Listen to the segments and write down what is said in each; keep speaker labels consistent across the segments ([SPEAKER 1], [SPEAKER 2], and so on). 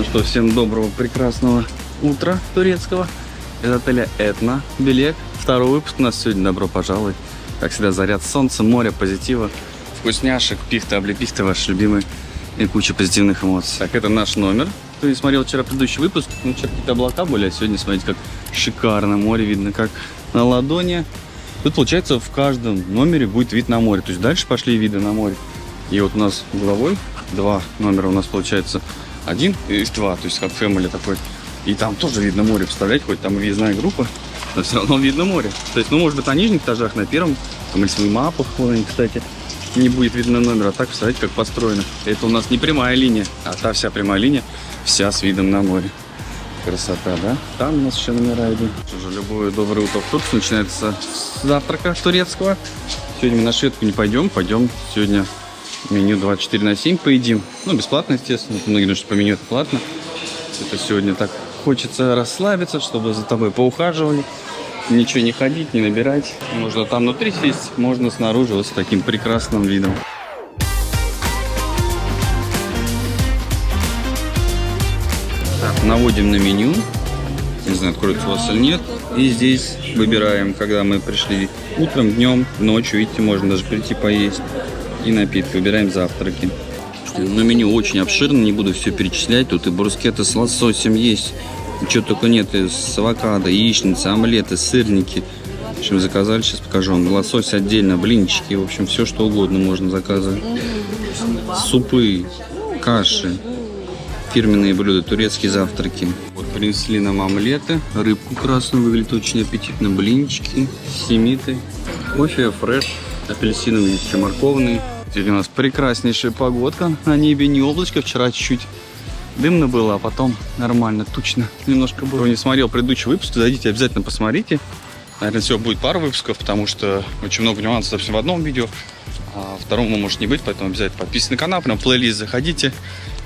[SPEAKER 1] Ну что, всем доброго, прекрасного утра турецкого. Из отеля Этна, Белек. Второй выпуск у нас сегодня. Добро пожаловать. Как всегда, заряд солнца, море, позитива, вкусняшек, пихта, облепихта, ваши любимые, и куча позитивных эмоций. Так, это наш номер. Кто не смотрел вчера предыдущий выпуск, ну, вчера какие-то облака были, а сегодня, смотрите, как шикарно море видно, как на ладони. Тут, получается, в каждом номере будет вид на море. То есть дальше пошли виды на море. И вот у нас головой два номера у нас, получается, один и два, то есть как family такой. И там тоже видно море, представляете, хоть там и въездная группа, но все равно видно море. То есть, ну, может быть, на нижних этажах, на первом, там, если вы мапу, кстати, не будет видно номер. А так, представляете, как построено. Это у нас не прямая линия, а та вся прямая линия, вся с видом на море. Красота, да? Там у нас еще номера идут. Любое доброе утро в Турции начинается с завтрака турецкого. Сегодня мы на шведку не пойдем, пойдем сегодня меню 24/7 поедим. Ну, бесплатно, естественно. Многие думают, что по меню это платно. Это сегодня так хочется расслабиться, чтобы за тобой поухаживали. Ничего не ходить, не набирать. Можно там внутри сесть, можно снаружи вот с таким прекрасным видом. Так, наводим на меню. Не знаю, откроется у вас или нет. И здесь выбираем, когда мы пришли утром, днем, ночью. Видите, можно даже прийти поесть. И напитки. Выбираем завтраки. Но меню очень обширно, не буду все перечислять. Тут и брускеты с лососем есть. Чего только нет. И с авокадо, яичницы, омлеты, сырники. В общем, заказали, сейчас покажу вам. Лосось отдельно, блинчики. В общем, все что угодно можно заказывать. Супы, каши. Фирменные блюда, турецкие завтраки. Вот принесли нам омлеты. Рыбку красную, выглядит очень аппетитно. Блинчики, семиты. Кофе, фреш, апельсиновый, еще морковный. Сегодня у нас прекраснейшая погодка. На небе не облачко. Вчера чуть-чуть дымно было, а потом нормально, тучно немножко было. Кто не смотрел предыдущий выпуск, зайдите, обязательно посмотрите. Наверное, всего будет пару выпусков, потому что очень много нюансов, собственно, в одном видео. А второму может не быть, поэтому обязательно подписывайтесь на канал, прям в плейлист заходите.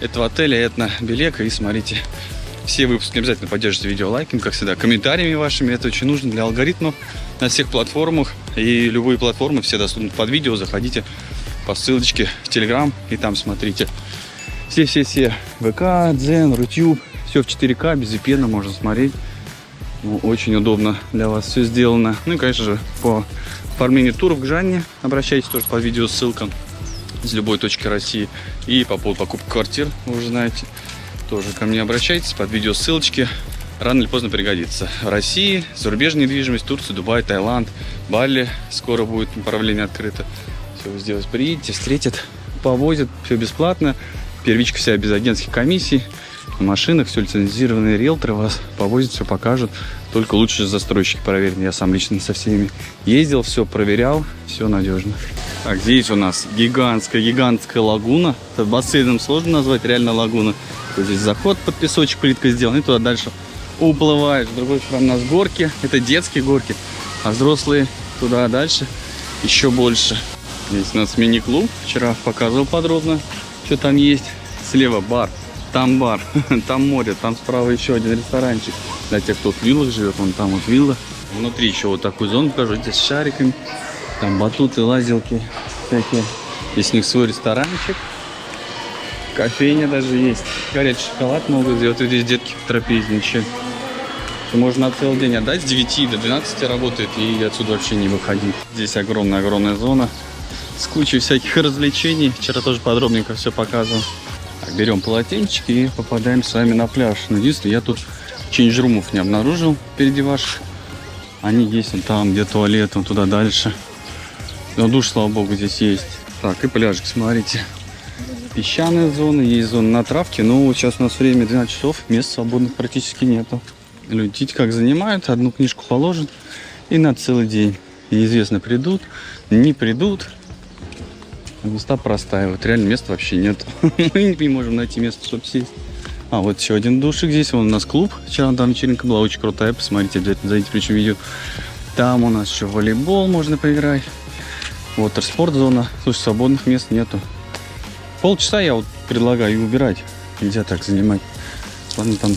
[SPEAKER 1] Этого отеля Этна Белека и смотрите все выпуски. Обязательно поддержите видео лайком, как всегда, комментариями вашими. Это очень нужно для алгоритмов на всех платформах. И любые платформы все доступны под видео. Заходите по ссылочке в Telegram и там смотрите. Все ВК, Дзен, Рутюб. Все в 4К, без VPN можно смотреть. Ну, очень удобно для вас все сделано. Ну и, конечно же, по оформлению туров к Жанне обращайтесь тоже по видео ссылкам из любой точки России. И по поводу покупки квартир, вы уже знаете, тоже ко мне обращайтесь под видео ссылочки. Рано или поздно пригодится. В России, зарубежная недвижимость, Турция, Дубай, Таиланд, Бали. Скоро будет направление открыто. Все вы сделать, приедете, встретят, повозят, все бесплатно. Первичка вся без агентских комиссий. На машинах все лицензированные риэлторы вас повозят, все покажут. Только лучше застройщики проверены. Я сам лично со всеми ездил, все проверял, все надежно. Так, здесь у нас гигантская лагуна. Это бассейном сложно назвать, реально лагуна. Здесь заход под песочек, плиткой сделан, и туда дальше уплываешь. С другой стороны у нас горки, это детские горки, а взрослые туда дальше еще больше. Здесь у нас мини-клуб, вчера показывал подробно, что там есть. Слева бар, там море, там справа еще один ресторанчик. Для тех, кто в виллах живет, вон там вот вилла. Внутри еще вот такую зону покажу, здесь с шариками. Там батуты, лазилки всякие. Здесь у них свой ресторанчик. Кофейня даже есть. Горячий шоколад могут сделать. Вот здесь детки трапезничают. Можно на целый день отдать. С 9 до 12 работает и отсюда вообще не выходить. Здесь огромная зона с кучей всяких развлечений. Вчера тоже подробненько все показывал. Так, берем полотенчик и попадаем с вами на пляж. Но единственное, я тут чейндж-румов не обнаружил впереди ваших. Они есть вон там, где туалет, вон туда дальше. Но душ, слава богу, здесь есть. Так, и пляжик, смотрите. Песчаная зона, есть зона на травке. Но вот сейчас у нас время 12 часов, мест свободных практически нету. Люди видите, как занимают, одну книжку положат и на целый день. И известно, придут, не придут. Места простаивают, реально места вообще нет. Мы не можем найти место, чтобы сесть. А, вот еще один душик здесь. Вон у нас клуб. Вчера там вечеринка была очень крутая. Посмотрите, обязательно зайдите, включим видео. Там у нас еще волейбол можно поиграть. Watersport зона. Слушай, свободных мест нету. Полчаса я вот предлагаю убирать. Нельзя так занимать. Ладно, там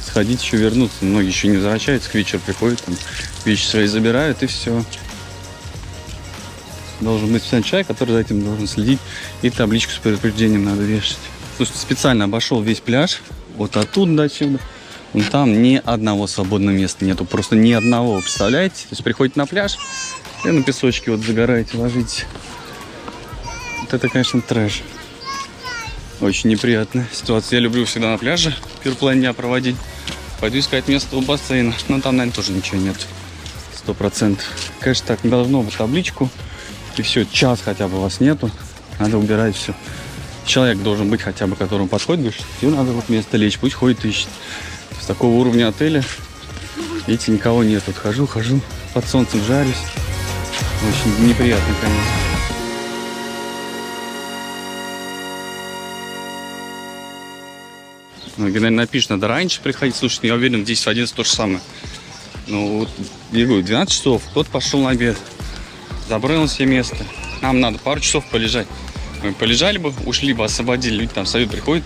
[SPEAKER 1] сходить еще вернуться. Многие еще не возвращаются, к вечеру приходят, там вещи свои забирают и все. Должен быть специальный человек, который за этим должен следить. И табличку с предупреждением надо вешать. Слушайте, специально обошел весь пляж. вот оттуда до сюда. Вон там ни одного свободного места нету, просто ни одного, представляете? То есть приходите на пляж и на песочке вот загораете, ложитесь. Вот это, конечно, трэш. Очень неприятная ситуация. Я люблю всегда на пляже первый план дня проводить. Пойду искать место у бассейна. Но там, наверное, тоже ничего нет. 100%. Конечно, так не должно быть, табличку. И все, час хотя бы вас нету. Надо убирать все. Человек должен быть хотя бы, к которому подходит, говорит, что надо вот место лечь, пусть ходит ищет. С такого уровня отеля, видите, никого нет. Вот хожу, под солнцем жарюсь. Очень неприятно, конечно. Многие, наверное, напишут, надо раньше приходить. Слушайте, я уверен, 10-11 то же самое. Ну, вот, я говорю, 12 часов, кто-то пошел на обед, забрал себе место. Нам надо пару часов полежать. Мы полежали бы, ушли бы, освободили. Люди там совет приходят,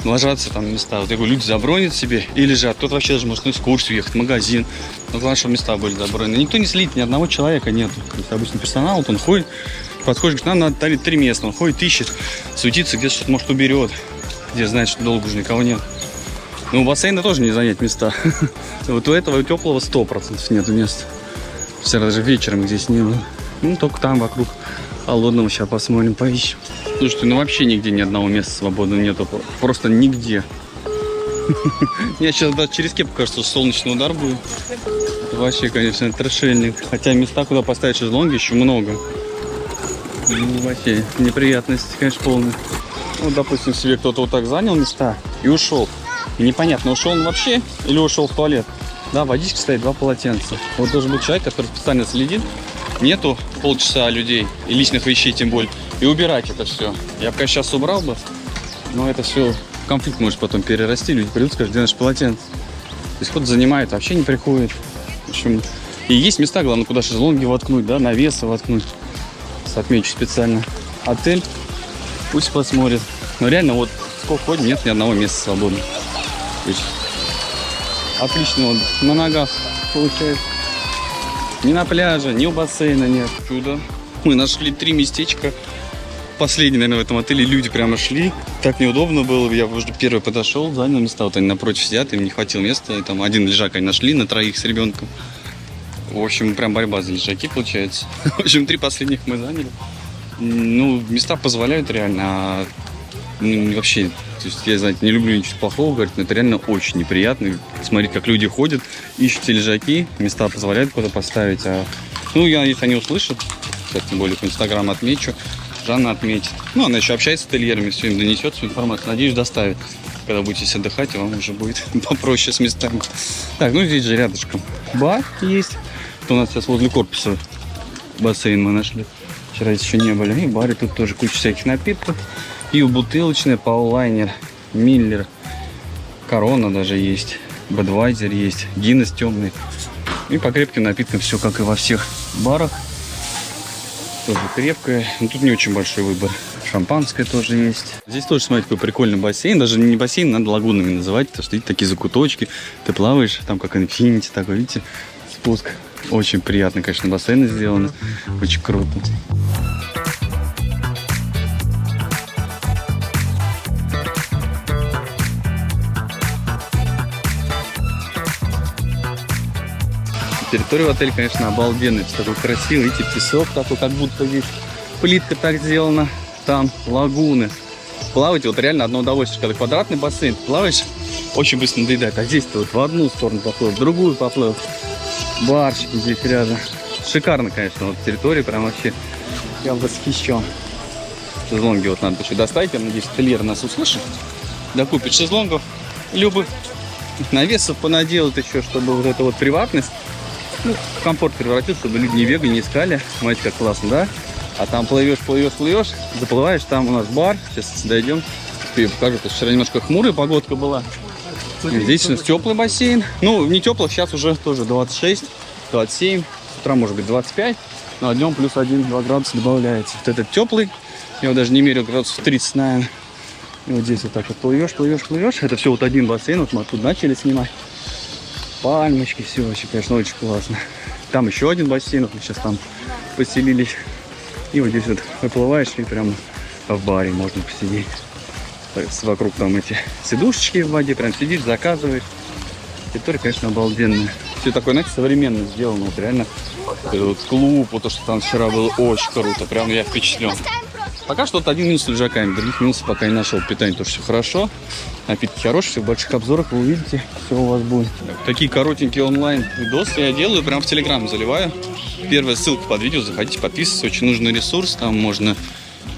[SPEAKER 1] ложатся там места. Вот я говорю, люди забронят себе и лежат. Кто-то вообще даже может на экскурсию ехать, в магазин. Но главное, чтобы места были забронены. Никто не следит, ни одного человека нету. То есть обычный персонал, вот он ходит, подходит, к нам надо 3 места. Он ходит, ищет, суетится, где-то что-то, может, уберет. Где знает, что долго уже никого нет. Ну, у бассейна тоже не занять места. Вот у этого теплого 100% нету места. Вчера даже вечером здесь не было. Ну, только там вокруг холодного. Сейчас посмотрим, поищем. Слушайте, ну вообще нигде ни одного места свободного нету. Просто нигде. Мне сейчас даже через кепку кажется, что солнечный удар будет. Вообще, конечно, трэшельник. Хотя места, куда поставить шезлонги, еще много. Ну, вообще, неприятности, конечно, полные. Ну, допустим, себе кто-то вот так занял места и ушел. И непонятно, ушел он вообще или ушел в туалет. Да, водичка стоит, 2 полотенца. Вот должен быть человек, который специально следит. Нету полчаса людей и личных вещей тем более. И убирать это все. Я бы, конечно, сейчас убрал бы, но это все в конфликт может потом перерасти. Люди придут, скажут, где наш полотенце. То есть кто-то занимает, вообще не приходит. В общем, и есть места, главное, куда шезлонги воткнуть, да, навесы воткнуть. Отмечу специально. Отель. Пусть посмотрит. Но реально вот сколько ходим, нет ни одного места свободного. Отлично, вот на ногах получается. Ни на пляже, ни у бассейна нет. Чудо. Мы нашли 3 местечка. Последний, наверное, в этом отеле люди прямо шли. Так неудобно было. Я уже первый подошел, занял места. Вот они напротив сидят, им не хватило места. И там один лежак они нашли на 3 с ребенком. В общем, прям борьба за лежаки получается. В общем, 3 последних мы заняли. Ну, места позволяют реально, а вообще, то есть я, знаете, не люблю ничего плохого говорить, но это реально очень неприятно. Смотреть, как люди ходят, ищут лежаки, места позволяют куда поставить. Ну, если они услышат, сейчас тем более по Инстаграму отмечу, Жанна отметит. Ну, она еще общается с ательерами, все им донесет всю информацию. Надеюсь, доставит. Когда будете здесь отдыхать, вам уже будет попроще с местами. Так, ну здесь же рядышком бар есть. Это у нас сейчас возле корпуса бассейн мы нашли. Вчера здесь еще не были. И в баре тут тоже куча всяких напитков. И бутылочная, Паулайнер, Миллер, Корона даже есть, Бадвайзер есть, Гиннес темный. И по крепким напиткам все как и во всех барах. Тоже крепкое. Но тут не очень большой выбор. Шампанское тоже есть. Здесь тоже, смотрите, какой прикольный бассейн. Даже не бассейн, надо лагунами называть. Потому что видите, такие закуточки. Ты плаваешь, там как инфинити такой, видите, спуск. Очень приятно, конечно, бассейны сделаны. Очень круто. Территория в отеле, конечно, обалденная. Такой красивый, видите, песок такой, как будто здесь плитка так сделана. Там лагуны. Плавать вот реально одно удовольствие. Когда квадратный бассейн, ты плаваешь, очень быстро надоедает. А здесь-то вот в одну сторону поплыл, в другую поплыл. Барчики здесь рядом. Шикарно, конечно, вот территория, прям вообще. Я восхищен. Шезлонги вот надо еще доставить. Я надеюсь, ательер нас услышит. Докупит шезлонгов любых. Навесов понаделать еще, чтобы вот эта вот приватность, ну, в комфорт превратился, чтобы люди не бегали, не искали. Смотрите, как классно, да? А там плывешь, заплываешь, там у нас бар. Сейчас дойдем, я покажу. Потому что вчера немножко хмурая погодка была. Здесь у нас теплый бассейн. Ну, не теплый, сейчас уже тоже 26, 27. С утра может быть 25. Но днем плюс 1-2 градуса добавляется. Вот этот теплый. Я его даже не мерил, градусов 30, наверное. И вот здесь вот так вот плывешь. Это все вот один бассейн. Вот мы оттуда начали снимать. Пальмочки, все вообще, конечно, очень классно. Там еще один бассейн. Вот мы сейчас там поселились. И вот здесь вот выплываешь и прямо в баре можно посидеть. То есть вокруг там эти сидушечки в воде, прям сидишь, заказываешь. Территория, конечно, обалденная. Все такое, знаете, современно сделано. Вот реально вот клуб, вот то, что там вчера было, очень круто. Прям я впечатлен. Пока что вот один минус с лежаками, других минусов пока не нашел. Питание тоже все хорошо. Напитки хорошие, все в больших обзорах вы увидите, все у вас будет. Такие коротенькие онлайн видосы я делаю, прям в Телеграм заливаю. Первая ссылка под видео, заходите, подписывайтесь, очень нужный ресурс. Там можно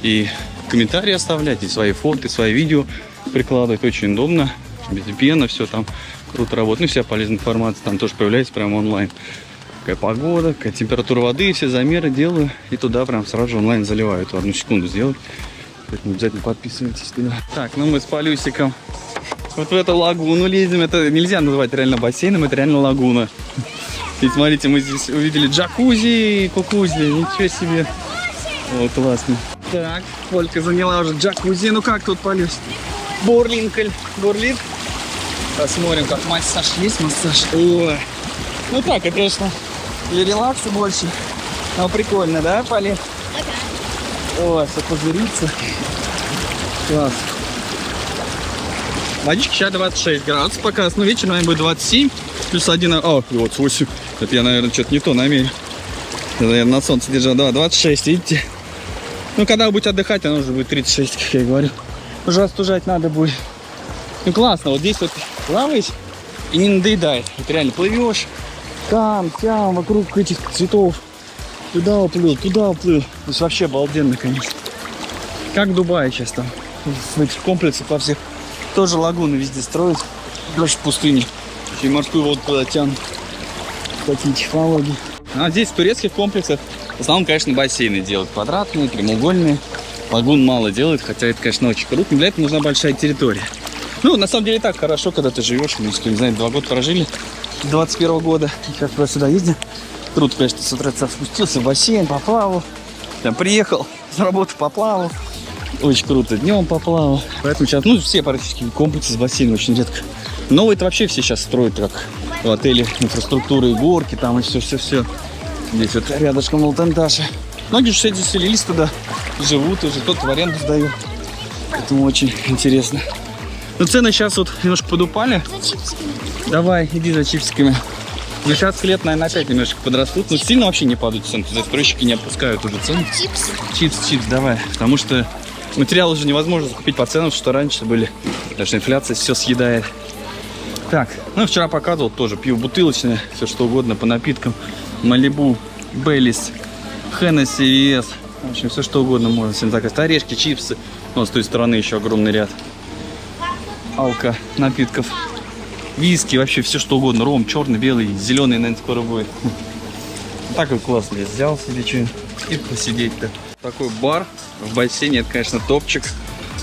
[SPEAKER 1] и комментарии оставлять, и свои фото, и свои видео прикладывать. Очень удобно, без VPN, все там круто работает. Ну, вся полезная информация там тоже появляется прямо онлайн. Какая погода, какая температура воды, все замеры делаю. И туда прям сразу же онлайн заливаю. Это одну секунду сделать. Поэтому обязательно подписывайтесь туда. Так, ну мы с Полюсиком вот в эту лагуну лезем. Это нельзя называть реально бассейном, это реально лагуна. И смотрите, мы здесь увидели джакузи и кукузи. Ничего себе. О, классно. Так, Полька заняла уже джакузи. Ну как тут, Полюсь? Бурлинкель. Бурлит. Посмотрим, как массаж есть, массаж. Ой. Ну так, это, конечно, для релакса больше. Но прикольно, да, Поли? Ой, все пузырится. Класс. Водичка сейчас 26 градусов показывает. Ну, вечером, наверное, будет 27. Плюс 1. О, 28. Это я, наверное, что-то не то намерил. Я, наверное, на солнце держал. Да, 26, видите? Ну, когда вы будете отдыхать, оно уже будет 36, как я и говорю. Уже остужать надо будет. Ну, классно. Вот здесь вот плаваешь и не надоедает. Вот реально плывешь. Там, вокруг этих цветов. Туда уплыл, туда уплыл. То есть вообще обалденно, конечно. Как в Дубае сейчас там. В этих комплексах во всех. Тоже лагуны везде строят. Даже в пустыне. И морскую воду туда тянут. Такие технологии. А здесь в турецких комплексах в основном, конечно, бассейны делают. Квадратные, прямоугольные. Лагун мало делают, хотя это, конечно, очень круто. Для этого нужна большая территория. Ну, на самом деле, так хорошо, когда ты живешь. Мы, не знаю, 2 года прожили. 21 года. Сейчас туда-сюда ездим. Круто, конечно, с утра спустился в бассейн, поплавал. Там приехал с работы, поплавал. Очень круто. Днем поплавал. Поэтому сейчас, ну, все практически комплексы с бассейном очень редко. Новые это вообще все сейчас строят, как в отеле, инфраструктуры и горки, там и все. Здесь вот рядышком Алтенташа. Многие же заселились туда, живут уже, кто-то в аренду сдает. Поэтому очень интересно. Но цены сейчас вот немножко подупали.
[SPEAKER 2] За чипсиками.
[SPEAKER 1] Давай, иди за чипсиками. Но сейчас лет, наверное, опять немножко подрастут. Но сильно вообще не падают цены. Застройщики не опускают уже цены. Чипс, давай. Потому что материал уже невозможно закупить по ценам, что раньше были. Даже инфляция все съедает. Так, ну вчера показывал тоже. Пиво бутылочное, все что угодно по напиткам. Малибу, Бейлис, Хеннесси, ВС. В общем, все что угодно можно. Всем заказать. Орешки, чипсы. Ну, с той стороны еще огромный ряд. Алка, напитков. Виски, вообще все что угодно. Ром, черный, белый, зеленый, наверное, скоро будет. Так вот классно. Я взял себе что и посидеть-то. Такой бар в бассейне, это, конечно, топчик.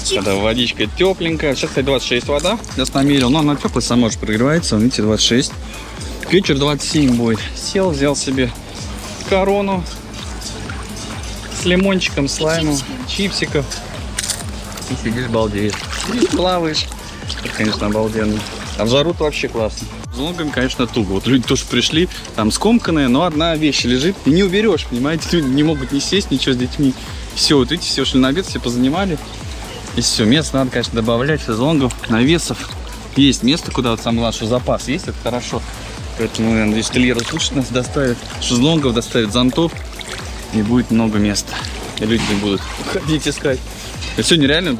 [SPEAKER 1] Когда водичка тепленькая. Сейчас, кстати, 26 вода. Я намерил. Но она теплая, сама же прогревается. Видите, 26. К вечеру 27 будет. Сел, взял себе корону с лимончиком, с лаймом, чипсиков. И сидишь, балдеешь. Сидишь, плаваешь. Это, конечно, обалденно. А в жару-то вообще классно. С лонгами, конечно, туго. Вот люди тоже пришли, там скомканные, но одна вещь лежит. И не уберешь, понимаете? Люди не могут не сесть, ничего с детьми. Все, вот видите, все ушли на обед, все позанимали. И все, мест надо, конечно, добавлять, шезлонгов, навесов. Есть место, куда вот самое главное, что запас есть, это хорошо. Поэтому, я надеюсь, Тельер лучше нас доставит шезлонгов, доставит зонтов. И будет много места. И люди не будут ходить искать. И сегодня реально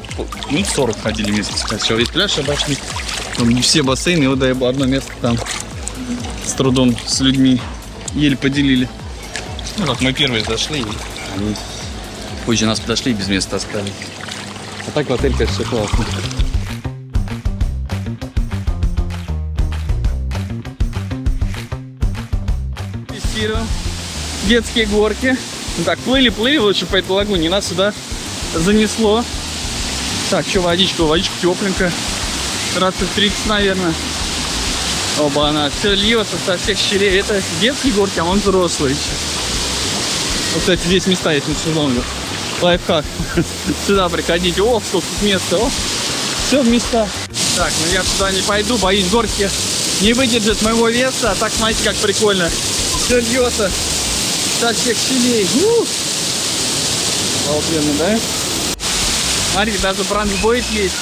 [SPEAKER 1] минут 40 ходили место искать. Сейчас весь пляж обошли. Там не все бассейны, и вот одно место там с трудом с людьми еле поделили. Ну как мы первые зашли, и они позже нас подошли и без места таскали. А так в отель, конечно, все классно. Тестируем детские горки. Так, плыли, лучше по этой лагуне. Нас сюда занесло. Так, что водичка тепленькая. Раз в 30, наверное. Оба, она все льется со всех щелей. Это детские горки, а он взрослый. Вот, кстати, здесь места есть на шезлонгах. Лайфхак. Сюда приходите. О, сколько места. О, все в места. Так, ну я сюда не пойду, боюсь, горки не выдержит моего веса. А так, смотрите, как прикольно. Все льется со всех щелей. Обалденно, да? Смотри, даже бронзбойт есть.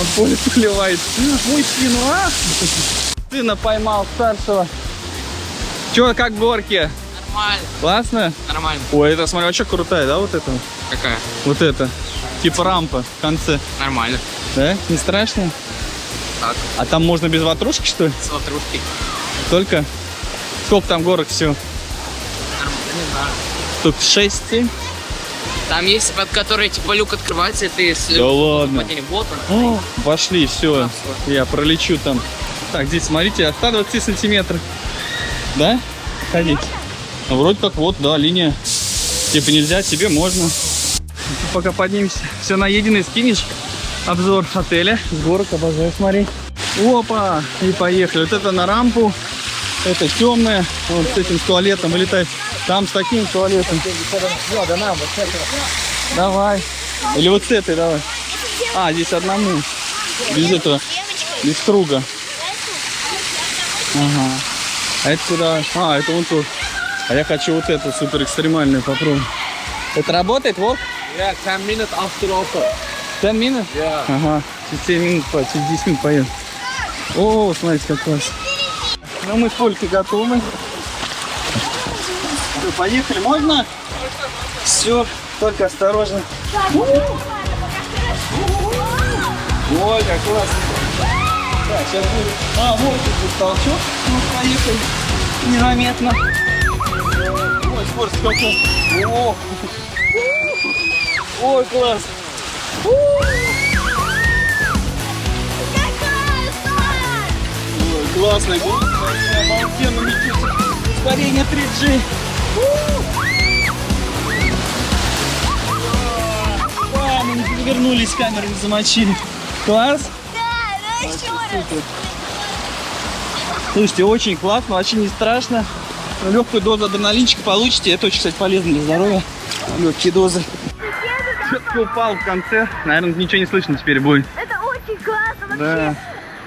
[SPEAKER 1] Он поле поливает. Мужчину, а? Сына поймал старшего. Че, как горки?
[SPEAKER 2] Нормально.
[SPEAKER 1] Классно?
[SPEAKER 2] Нормально.
[SPEAKER 1] Ой, это, смотри, вообще крутая, да, вот это?
[SPEAKER 2] Какая?
[SPEAKER 1] Вот это. Типа рампа в конце.
[SPEAKER 2] Нормально.
[SPEAKER 1] Да? Не страшно?
[SPEAKER 2] Так.
[SPEAKER 1] А там можно без ватрушки, что ли?
[SPEAKER 2] С ватрушкой.
[SPEAKER 1] Только? Сколько там горок всего?
[SPEAKER 2] Нормально, не знаю.
[SPEAKER 1] Тут 6-7?
[SPEAKER 2] Там есть, под которой типа люк открывается, и ты с
[SPEAKER 1] Да ладно.
[SPEAKER 2] Вот он.
[SPEAKER 1] О, пошли, все. Я пролечу там. Так, здесь, смотрите, 120 сантиметров. Да? Ходить. Ну, вроде как вот, да, линия. Типа нельзя, тебе можно. Пока поднимемся. Все наеденный, скинешь. Обзор отеля. С горок обожаю, смотри. Опа! И поехали. Вот это на рампу. Это темное. Вот с этим с туалетом вылетает. Там с таким туалетом. Давай. Или вот с этой давай. А, здесь одному. Без этого. Без круга. Ага. А это куда? А, это вон тут. А я хочу вот это супер экстремальное попробовать. Это работает, вот?
[SPEAKER 2] Yeah, 10 minutes after offer.
[SPEAKER 1] 10 минут?
[SPEAKER 2] Yeah.
[SPEAKER 1] Ага. Через 7 минут, через 10 минут поеду. О, смотрите, как классно. Ну мы сколько готовы. Все, поехали, можно? Все, только осторожно. Ой, как классно. Так, сейчас будет. А, вот тут толчок. Ну, поехали. Незаметно. Ой, скорость какая. О! Ой, класс. Ой, классный город. Обалденно летит. Ускорение 3G. А, мы не перевернулись, камеру не замочили. Класс?
[SPEAKER 3] Да, еще раз.
[SPEAKER 1] Слушайте, очень классно, вообще не страшно. Легкую дозу адреналинчика получите. Это очень, кстати, полезно для здоровья. Легкие дозы. Что-то упал в конце. Наверное, ничего не слышно теперь будет.
[SPEAKER 3] Это очень классно вообще.
[SPEAKER 1] Да.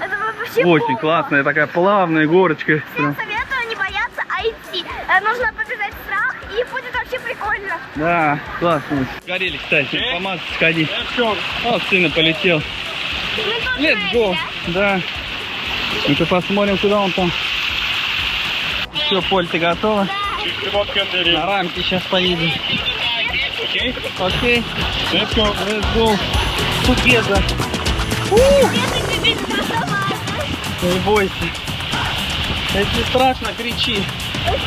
[SPEAKER 3] Это вообще
[SPEAKER 1] Очень
[SPEAKER 3] бомба.
[SPEAKER 1] классная такая плавная горочка.
[SPEAKER 3] Всем советую не бояться, а идти. Нужно побежать страх, и будет вообще прикольно.
[SPEAKER 1] Да, классно. Горели, кстати, помазать сходи. О, сына полетел. Let's go. Да. Ну-ка посмотрим, куда он там. Все, Поль, ты готова? На рамке сейчас поедем. Окей. Let's go. Let's go. Together. Не бойся. Если страшно, кричи.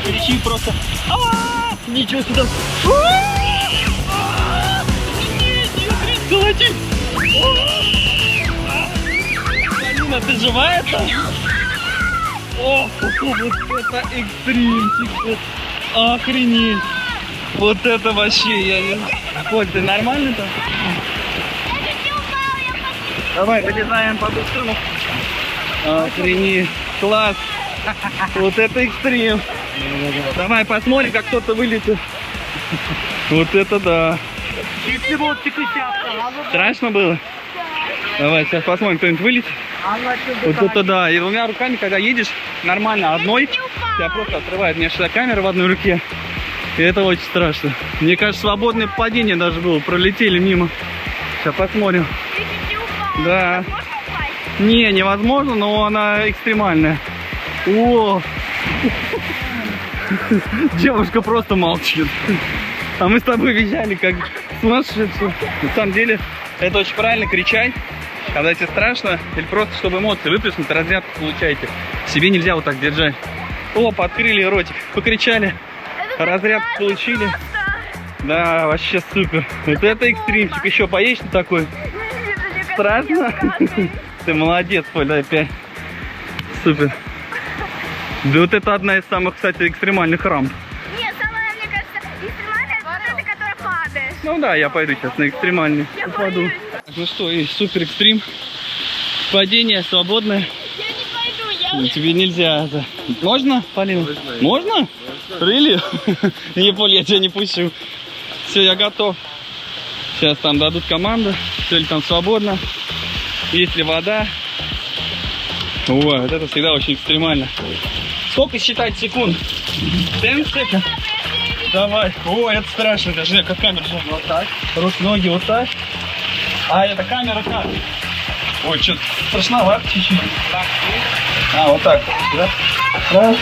[SPEAKER 1] Кричи просто. Ничего сюда. Колотись. Полина, ты живая там? О, вот это экстримчик. Охренеть. Вот это вообще, я не знаю. Коль, ты нормально там? Давай, вылезаем по ту сторону. Охренеть. Класс. Вот это экстрим. Давай посмотрим, как кто-то вылетит. Вот это да. Страшно было? Давай, сейчас посмотрим, кто-нибудь вылетит. Вот это да. И двумя руками, когда едешь, нормально. Одной тебя просто отрывает. У меня всегда камера в одной руке. И это очень страшно. Мне кажется, свободное падение даже было. Пролетели мимо. Сейчас посмотрим. Да. Не, невозможно, но она экстремальная. О! Девушка просто молчит. А мы с тобой визжали как сумасшедшие. На самом деле, это очень правильно кричать, когда тебе страшно, или просто чтобы эмоции выплеснуть, разрядку получаете. Себе нельзя вот так держать. Оп, открыли ротик, покричали, разрядку получили. Да, вообще супер. Вот это экстримчик. Еще поедешь на такой? Страшно? Ты молодец, Поль, дай 5. Супер. Да вот это одна из самых, кстати, экстремальных рамп.
[SPEAKER 3] Нет, самая, мне кажется, экстремальная, вот эта, которая падает.
[SPEAKER 1] Ну да, я пойду сейчас на экстремальный.
[SPEAKER 3] Я
[SPEAKER 1] Упаду.
[SPEAKER 3] боюсь.
[SPEAKER 1] Ну что, и супер экстрим. Падение свободное.
[SPEAKER 3] Я не пойду, я...
[SPEAKER 1] Тебе нельзя это. Можно, Полина? Можно? Really? Не, Поль, я тебя не пущу. Все, я готов. Сейчас там дадут команду. Все ли там свободно. Есть ли вода. Ой, вот это всегда очень экстремально. Сколько считать секунд? 10 секунд? Давай. Ой, это страшно. Даже как камера. Вот так. Руки, ноги вот так. А, это камера как? Ой, что-то страшновато чуть-чуть. А, вот так. Да? Раз,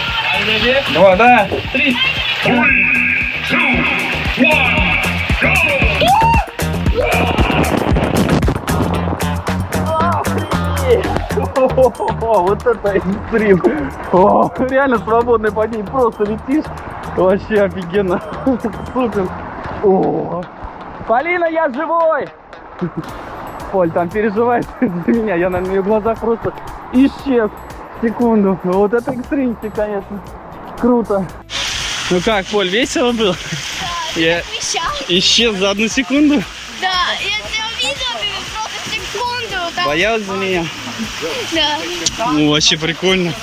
[SPEAKER 1] два, да, три. Вот это экстрим. О, реально свободное падение. Просто летишь. Вообще офигенно. Супер. О. Полина, я живой! Поль там переживает за меня. Я, наверное, в ее глазах просто исчез. Секунду. Вот это экстримчик, конечно. Круто. Ну как, Поль, весело было? Я исчез за 1 секунду.
[SPEAKER 3] Да, я тебя увидела, ты просто секунду. Там...
[SPEAKER 1] Боялась за меня?
[SPEAKER 3] Да.
[SPEAKER 1] Ну, вообще прикольно.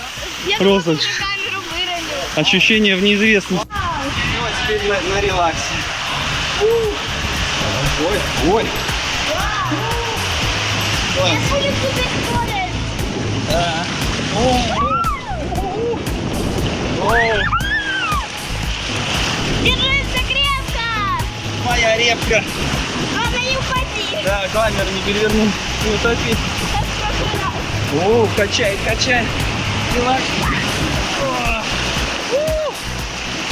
[SPEAKER 3] Я
[SPEAKER 1] Просто
[SPEAKER 3] камеру выронила.
[SPEAKER 1] ощущение в неизвестности. Ну, а теперь на релаксе. Ой, ой. Класс.
[SPEAKER 3] Я буду супер скорость.
[SPEAKER 1] Да.
[SPEAKER 3] Держись крепко.
[SPEAKER 1] Моя репка.
[SPEAKER 3] Главное, не упади.
[SPEAKER 1] Да, камеру не перевернул. Не утопить.
[SPEAKER 3] Как в прошлый раз.
[SPEAKER 1] О, качай, качай. Релакс.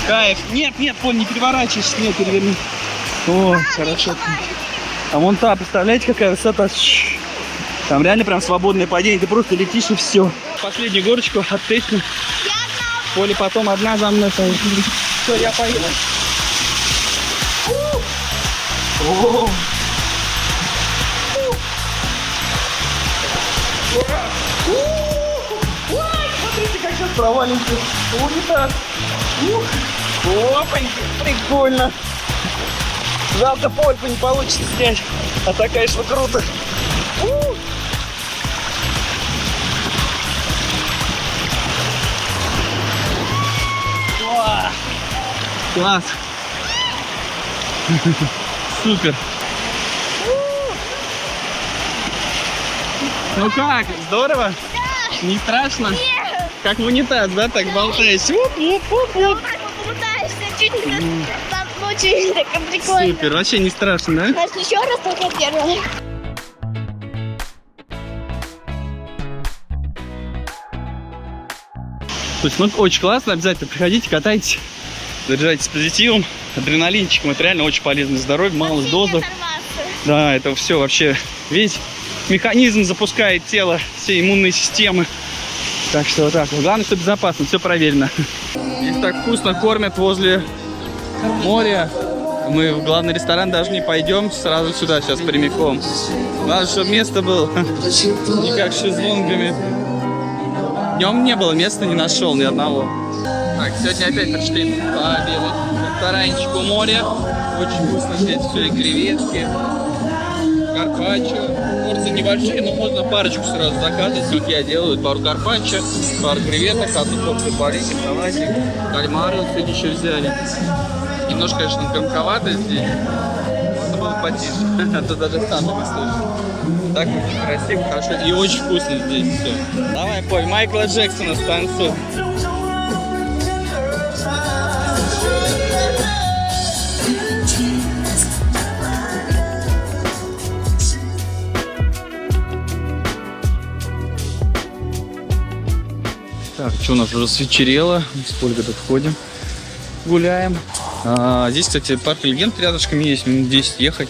[SPEAKER 1] Кайф. Нет, нет, Поль, не переворачивайся. Нет, переверни. О, хорошо. А вон та, представляете, какая высота? Там реально прям свободное падение. Ты просто летишь и все. Последнюю горочку оттестим. Поле потом одна за мной поедет. Все, я поеду. О. Смотрите, как сейчас провалимся в унитаз. Опаньки, прикольно. Жалко, Польку не получится снять. А так, конечно, круто. Класс. Супер. Ну как, здорово?
[SPEAKER 3] Да.
[SPEAKER 1] Не страшно?
[SPEAKER 3] Нет.
[SPEAKER 1] Как в унитаз, да, так болтаешь? Уп-уп-уп-уп.
[SPEAKER 3] Пытаешься чуть там очень так прикольно.
[SPEAKER 1] Супер, вообще не страшно, да?
[SPEAKER 3] Значит, еще раз только первый.
[SPEAKER 1] То есть, ну, очень классно, обязательно приходите, катайтесь, заряжайтесь позитивом, адреналинчиком, это реально очень полезно для здоровья, мало дозов. Да, это все вообще, весь механизм запускает тело, все иммунные системы. Так что вот так, главное, что безопасно, все проверено. Их так вкусно кормят возле моря. Мы в главный ресторан даже не пойдем, сразу сюда сейчас прямиком. Главное, чтобы место было не как с шезлонгами. Днем не было места, не нашел ни одного. Так, сегодня опять пришли по ресторанчику у моря. Очень вкусно здесь все, и креветки, карпаччо. Порции небольшие, но можно парочку сразу заказывать, как я делаю. Пару карпаччо, пару креветок, одну порцию барики, салатик, кальмары вот сегодня еще взяли. Немножко, конечно, громковато здесь. Можно было потише, а то даже сам не слышу. Так очень красиво, хорошо и очень вкусно здесь все. Давай, Поль, Майкла Джексона станцуй. Так, что у нас уже свечерело, с Полькой тут входим, гуляем. Здесь, кстати, парк легенд рядышком есть, минут 10 ехать.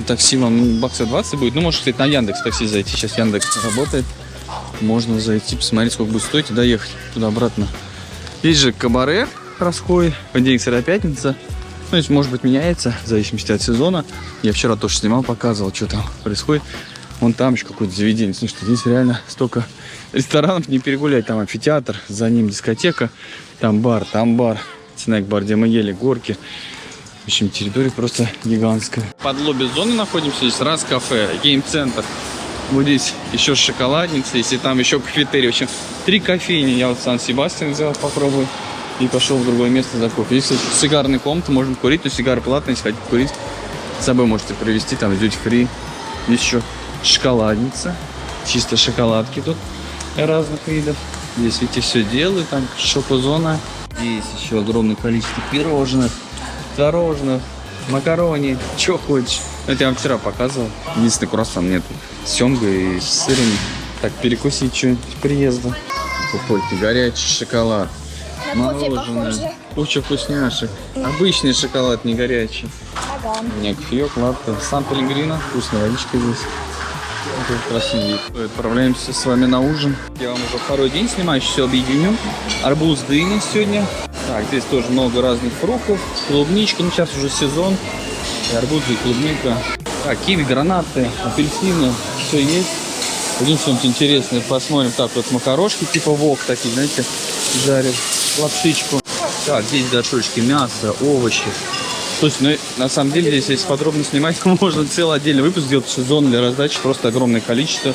[SPEAKER 1] Такси вам баксов 20 будет. Ну, можно, кстати, на Яндекс такси зайти. Сейчас Яндекс работает. Можно зайти, посмотреть, сколько будет стоить и доехать туда-обратно. Есть же кабаре расходит. Понедельник, среда, пятница. Ну, есть, может быть, меняется в зависимости от сезона. Я вчера тоже снимал, показывал, что там происходит. Вон там еще какое-то заведение. Слушай, здесь реально столько ресторанов, не перегулять. Там амфитеатр, за ним дискотека. Там бар, снэк-бар, где мы ели, горки. В общем, территория просто гигантская. Под лобби-зоной находимся. Здесь раз кафе, гейм-центр. Вот здесь еще шоколадница, если там еще кафетерий. В общем, 3 кофейни. Я вот Сан-Себастьян взял, попробую. И пошел в другое место за кофе. Здесь сигарная комната, можно курить, но сигары платные, если хотите курить. С собой можете привезти, там duty free. Здесь еще шоколадница. Чисто шоколадки тут разных видов. Здесь, видите, все делают. Там шокозона. Здесь еще огромное количество пирожных, творожных, макарони, что хочешь. Это я вам вчера показывал. Единственный круассан нет. С семгой и с сыром. Так, перекусить что-нибудь к приезду. Какой-то горячий шоколад.
[SPEAKER 3] На кофе
[SPEAKER 1] Мороженое.
[SPEAKER 3] похоже.
[SPEAKER 1] Куча вкусняшек. Обычный шоколад, не горячий.
[SPEAKER 3] Ага.
[SPEAKER 1] Не, кофеек, латте. Сан-Пеллегрино. Вкусная водичка здесь. Вот красивый вид. Отправляемся с вами на ужин. Я вам уже второй день снимаю, все объединю. Арбуз, дыня сегодня. Так, здесь тоже много разных фруктов. Клубничка, ну сейчас уже сезон. И арбузы, и клубника. Так, киви, гранаты, апельсины. Все есть. Пойдем что-нибудь интересное посмотрим. Так, вот макарошки типа вок такие, знаете, жарят. Лапшичку. Так, здесь горшочки, мясо, овощи. Слушай, ну на самом деле здесь, если подробно снимать, то можно целый отдельный выпуск сделать, сезон для раздачи, просто огромное количество.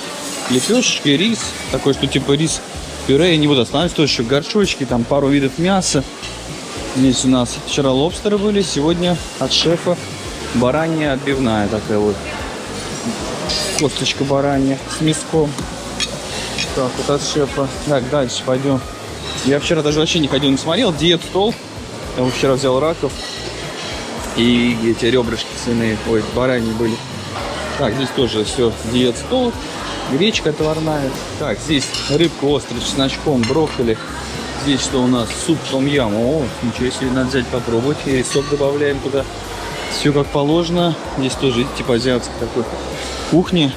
[SPEAKER 1] Лепешечки, рис, такой, что типа рис, пюре, я не буду останавливаться, тоже еще горшочки, там пару видов мяса. Здесь у нас вчера лобстеры были, сегодня от шефа баранья отбивная такая вот. Косточка баранья с мяском. Так, вот от шефа. Так, дальше пойдем. Я вчера даже вообще не ходил, не смотрел. Диет-стол. Я вот вчера взял раков. И эти ребрышки свиные, ой, бараньи были. Так, здесь тоже все диет-стол. Гречка отварная. Так, здесь рыбка острая с чесночком, брокколи. Здесь что у нас? Суп том-ям. О, ничего себе, надо взять попробовать. И сок добавляем туда. Все как положено. Здесь тоже типа азиатской такой кухни.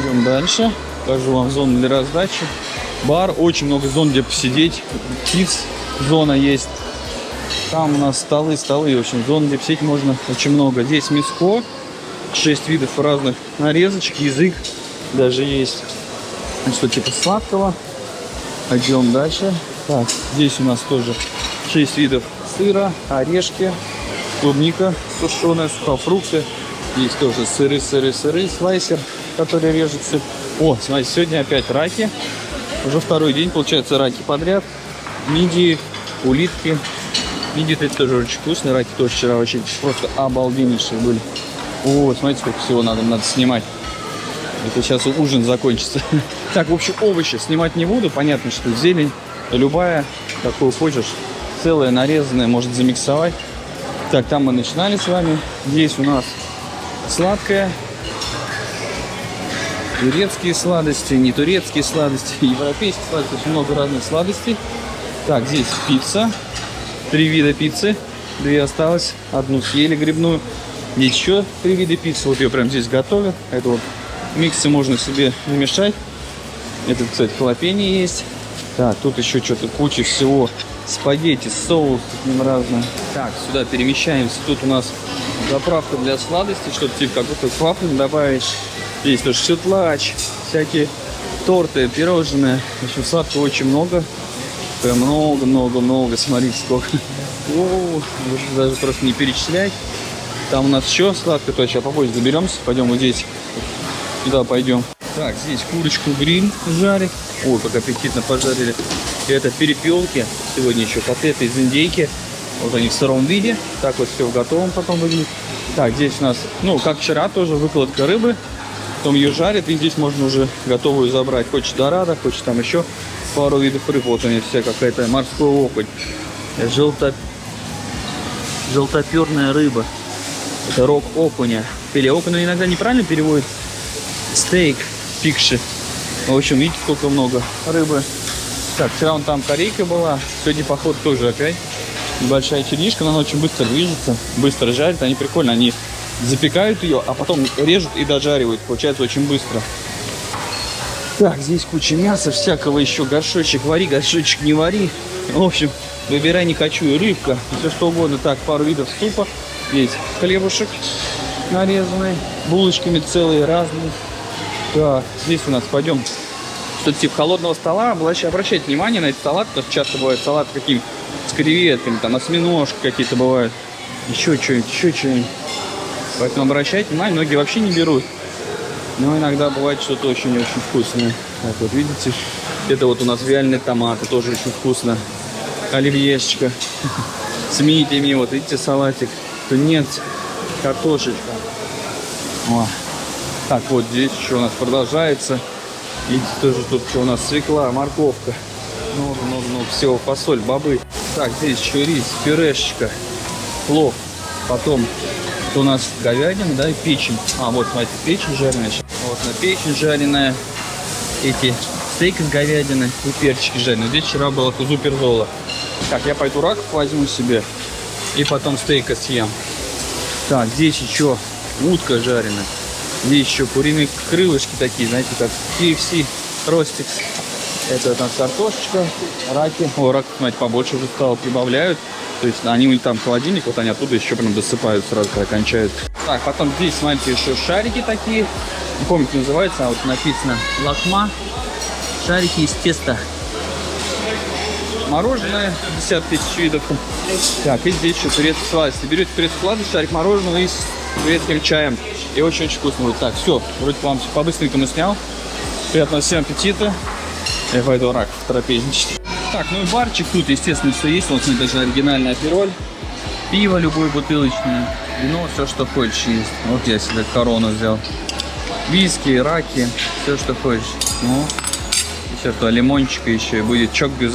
[SPEAKER 1] Идем дальше. Покажу вам зону для раздачи. Бар, очень много зон, где посидеть. Kids зона есть. Там у нас столы. В общем, зон, где посидеть можно очень много. Здесь мяско. 6 видов разных нарезочек. Язык даже есть. Что типа сладкого. Пойдем дальше. Так, здесь у нас тоже 6 видов сыра, орешки, клубника сушеная, сухофрукты. Есть тоже сыры, слайсер, который режется. О, смотрите, сегодня опять раки. Уже второй день, получается, раки подряд. Мидии, улитки. Мидии это тоже очень вкусные. Раки тоже вчера очень просто обалденнейшие были. О, смотрите, сколько всего надо снимать. Это сейчас ужин закончится. Так, в общем, овощи снимать не буду. Понятно, что зелень любая, какую хочешь, целая, нарезанная, может замиксовать. Так, там мы начинали с вами. Здесь у нас сладкое. Турецкие сладости, не турецкие сладости, европейские сладости. Очень много разных сладостей. Так, здесь пицца. 3 вида пиццы. 2 осталось. Одну съели грибную. Здесь еще 3 вида пиццы. Вот ее прямо здесь готовят. Это вот миксы можно себе намешать. Это, кстати, халапеньо есть. Так, тут еще что-то куча всего. Спагетти, соус к ним разное. Так, сюда перемещаемся. Тут у нас заправка для сладостей. Что-то типа как будто квафлю добавишь. Здесь тоже сютлач, всякие торты, пирожные. В общем, сладкого очень много. Прям много. Смотрите, сколько. О, даже просто не перечислять. Там у нас еще сладкое, то сейчас попозже заберемся. Пойдем вот здесь. Сюда пойдем. Так, здесь курочку гриль жарить. Ой, как аппетитно пожарили. И это перепелки. Сегодня еще котлеты из индейки. Вот они в сыром виде. Так вот все в готовом потом выглядит. Так, здесь у нас, ну, как вчера, тоже выкладка рыбы. Потом ее жарят, и здесь можно уже готовую забрать. Хочешь дорадо, хочешь там еще пару видов рыб. Вот они все, какая-то морской окунь. Желтоперная рыба. Это рог окуня. Филе окуня иногда неправильно переводит. Стейк, пикши. В общем, видите, сколько много рыбы. Так, вчера вон там корейка была. Сегодня, походу, тоже опять небольшая чернишка, но она очень быстро движется. Быстро жарит, они прикольно. Они запекают ее, а потом режут и дожаривают. Получается очень быстро. Так, здесь куча мяса всякого еще. Горшочек вари, горшочек не вари. В общем, выбирай не хочу и рыбка. Все что угодно. Так, пару видов супа. Есть хлебушек нарезанный. Булочками целые, разные. Так, здесь у нас пойдем. Что-то типа холодного стола. Обращайте внимание на этот салат. Потому что часто бывает салат каким с креветками, там осьминожки какие-то бывают. Еще что-нибудь. Поэтому обращайте внимание, многие вообще не берут. Но иногда бывает что-то очень-очень вкусное. Так вот, видите? Это вот у нас вяленые томаты, тоже очень вкусно. Оливьешечка. С мидиями, вот видите, салатик. Тунец, картошечка. О. Так, вот здесь еще у нас продолжается. Видите, тоже тут что у нас свекла, морковка. Много всего, фасоль, бобы. Так, здесь еще рис, пюрешечка, плов. Потом Это у нас говядина, да, и печень. А, вот, смотрите, печень жареная. Вот на печень жареная. Эти стейки с говядиной и перчики жареные. Здесь вчера было кузу перзола. Так, я пойду рак возьму себе и потом стейка съем. Так, здесь еще утка жареная. Здесь еще куриные крылышки такие, знаете, как KFC ростикс. Это там картошечка, раки. О, рак, смотрите, побольше уже стало, прибавляют. То есть они у них там холодильник, вот они оттуда еще прям досыпают сразу, когда кончают. Так, потом здесь, смотрите, еще шарики такие. Не помню, как называется, а вот написано лакма. Шарики из теста. Мороженое, 50 тысяч видов. Так, и здесь еще турецкий сладость. Если берете турецкий сладость, шарик мороженого и с турецким чаем. И очень-очень вкусно будет. Так, все, вроде вам все по-быстренькому снял. Приятного всем аппетита. Я пойду рак трапезничать. Так, ну и барчик тут, естественно, все есть. Вот, смотри, даже оригинальный апероль. Пиво любое бутылочное. Вино, все, что хочешь, есть. Вот я себе корону взял. Виски, раки, все, что хочешь. Ну, еще то лимончика еще. И будет чок без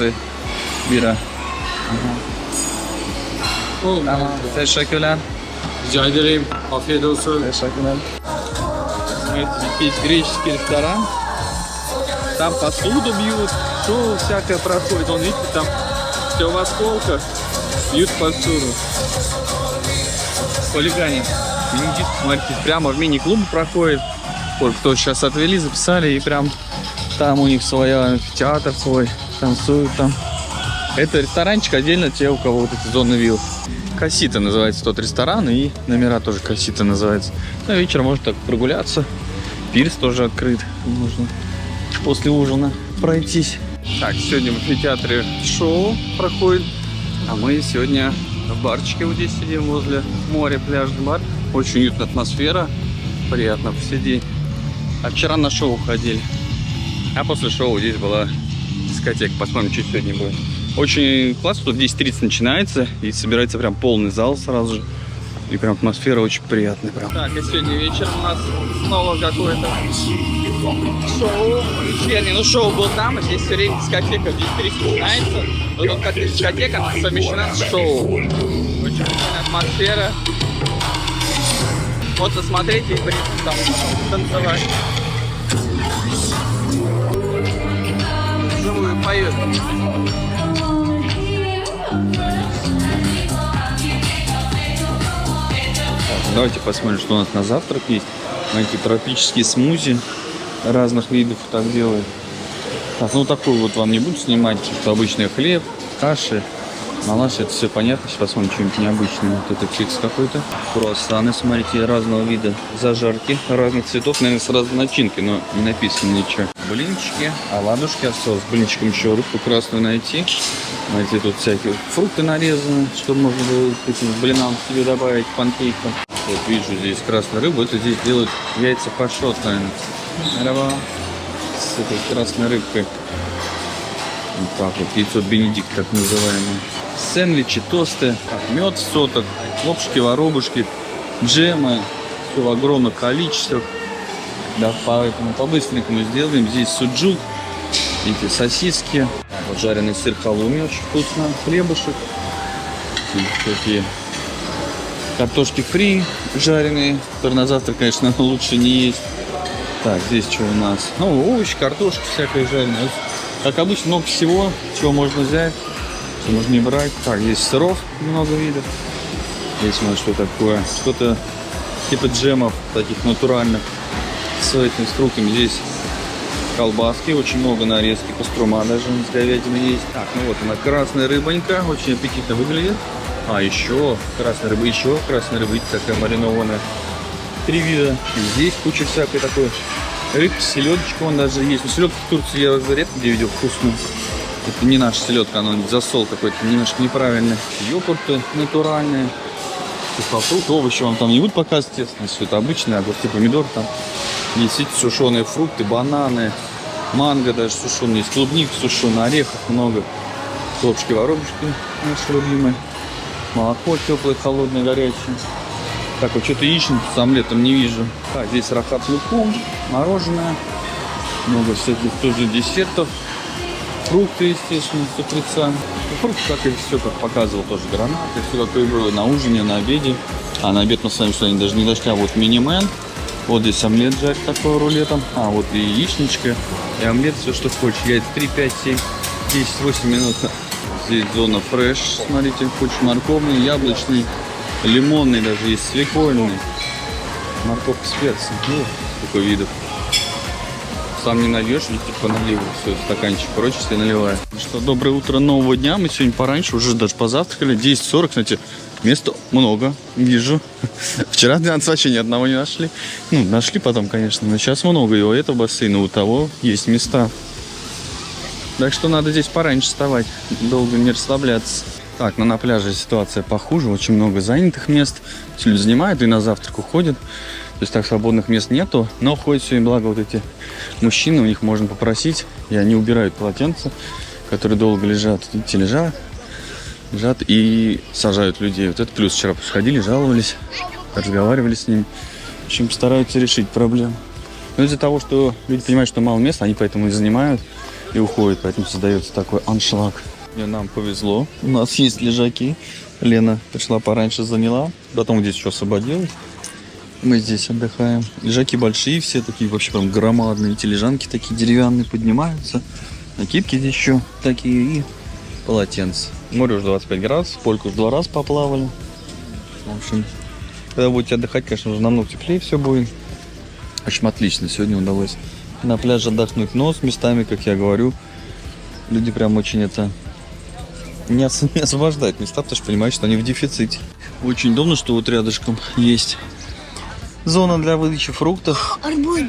[SPEAKER 1] бира. Ага. Teşekkürler.
[SPEAKER 4] Rica ederim. Afiyet olsun.
[SPEAKER 1] Teşekkürler. Здесь греческий ресторан. Там посуду бьют, шоу всякое проходит. Вон, видите, там все в осколках. Бьют посуду. Хулигане. Бенедикт, смотрите, прямо в мини-клубе проходит. Вот кто сейчас отвели, записали, и прям там у них своя театр свой, танцуют там. Это ресторанчик отдельно те, у кого вот эти зоны вилл. Кассита называется тот ресторан, и номера тоже Кассита называется. Ну, вечером можно так прогуляться. Пирс тоже открыт. Можно после ужина пройтись. Так, сегодня в амфитеатре шоу проходит. А мы сегодня в барчике вот здесь сидим возле моря, пляжный бар. Очень уютная атмосфера. Приятно посидеть. А вчера на шоу ходили. А после шоу здесь была дискотека. Посмотрим, что сегодня будет. Очень классно, тут в 10:30 начинается. И собирается прям полный зал сразу же. И прям атмосфера очень приятная. Прям. Так, и сегодня вечером у нас снова какое-то шоу вечернее. Ну, шоу был там, а здесь все время дискотека в 10:30 начинается. Но тут как дискотека, она совмещена с шоу. Очень прикольная атмосфера. Вот посмотрите и при этом там танцевать. Живую поют. Давайте посмотрим, что у нас на завтрак есть. Эти тропические смузи разных видов так делают. Так, ну такой вот вам не буду снимать. Что обычный хлеб, каши, малаш, это все понятно. Сейчас посмотрим что-нибудь необычное. Вот это кекс какой-то. Круассаны, смотрите, разного вида. Зажарки разных цветов, наверное, с разной начинкой, но не написано ничего. Блинчики, оладушки, соус. С блинчиком еще рыбку красную найти. Найти тут всякие фрукты нарезаны, чтобы можно было к этим блинам себе добавить, панкейкам. Вот вижу здесь красную рыбу. Это здесь делают яйца пашот, наверное. С этой красной рыбкой. Вот так вот. Яйцо Бенедикт, так называемое. Сэндвичи, тосты, мед в сотах, хлопушки, воробушки, джемы. Все в огромных количествах. Да, поэтому по-быстренькому сделаем. Здесь суджук, эти сосиски. Вот жареный сыр халуми, очень вкусно. Хлебушек. Такие картошки фри жареные, которые на завтрак, конечно, лучше не есть. Так, здесь что у нас? Ну, овощи, картошка всякая жареная. Как обычно, много всего, чего можно взять, что можно не брать. Так, здесь сыров много видов. Здесь у нас что такое? Что-то типа джемов, таких натуральных, с этими фруктами. Здесь колбаски, очень много нарезки, паструма даже с говядиной есть. Так, ну вот она, красная рыбонька, очень аппетитно выглядит. А, еще красная рыба, видите, такая маринованная. 3 вида. И здесь куча всякой такой рыбки, селедочка вон даже есть. Но селедку в Турции я уже редко где видел вкусную. Это не наша селедка, она засол какой-то немножко неправильный. Йогурты натуральные. Фрукты, овощи вам там не будут показывать, естественно, все это обычные, огурцы, помидор там. Есть эти сушеные фрукты, бананы, манго даже сушеные, есть клубник сушеный, орехов много. Хлопушки, воробушки наши любимые. Молоко теплое, холодное, горячее. Так, вот что-то яичницу с омлетом не вижу. Так, здесь рахат с луком, мороженое. Много всяких тоже десертов. фрукты, естественно, с укрытца. Фрукты, как и все, как показывал, тоже гранаты. Все, как и было на ужине, на обеде. А на обед мы с вами что-нибудь даже не дошли. А вот мини-мен. Вот здесь омлет жарит такой рулетом. А вот и яичничка, и омлет, все, что хочешь. Яйца 3, 5, 7, 10, 8 минут. Здесь зона фреш. Смотрите, хочешь морковный, яблочный, лимонный даже есть, свекольный. Морковка с перцем. Такой видов. Сам не найдешь, ведь типа наливаю все, стаканчик прочь, если наливаю. Что, доброе утро нового дня. Мы сегодня пораньше, уже даже позавтракали. 10:40, кстати, места много, вижу. Вчера 12 вообще ни одного не нашли. Ну, нашли потом, конечно, но сейчас много. И у этого бассейна, у того есть места. Так что надо здесь пораньше вставать, долго не расслабляться. Так, но на пляже ситуация похуже, очень много занятых мест. Все люди занимают и на завтрак уходят. То есть так свободных мест нету, но ходят все, и благо вот эти мужчины, у них можно попросить, и они убирают полотенца, которые долго лежат. Видите, лежат и сажают людей. Вот это плюс. Вчера приходили, жаловались, разговаривали с ними. В общем, стараются решить проблему. Но из-за того, что люди понимают, что мало места, они поэтому и занимают, и уходят. Поэтому создается такой аншлаг. И нам повезло. У нас есть лежаки. Лена пришла пораньше, заняла. Потом здесь еще освободилась. Мы здесь отдыхаем. Лежаки большие, все такие вообще прям громадные. Эти лежанки такие деревянные поднимаются. Накидки здесь еще такие и полотенца. Море уже 25 градусов. Польку уже 2 раза поплавали. В общем, когда будете отдыхать, конечно, уже намного теплее все будет. В общем, отлично. Сегодня удалось на пляже отдохнуть. Но с местами, как я говорю, люди прям очень не освобождают места, потому что понимают, что они в дефиците. Очень удобно, что вот рядышком есть зона для выдачи фруктов.